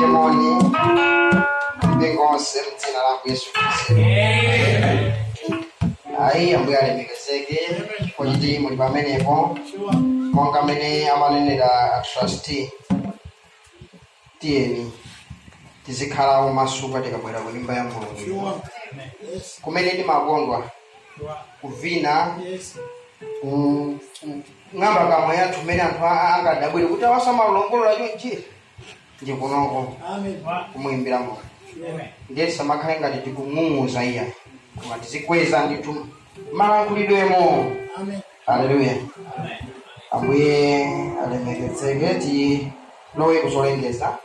Tipereke moni ndikonse mdzina la Yesu Kristo. Ayi ambuye alemekezeke kuti muli pamenepo monga mene amanenera trustee. Tiyeni tizikhala omasuka tikabwera ku nyumba ya Mulungu kumene timakondwa kuvina ng'amba kamwe yathu mene anthu angadabwere kuti awasamalongolola chonchi ndi kunoko kumuimbira Mulungu. Ndiye samakhale ngati tikung'ung'uza iya koma tizikweza ndithu malankhulidwemo. Haleluya. Ambuye alemekezeke. Tilowe kuzolengeza.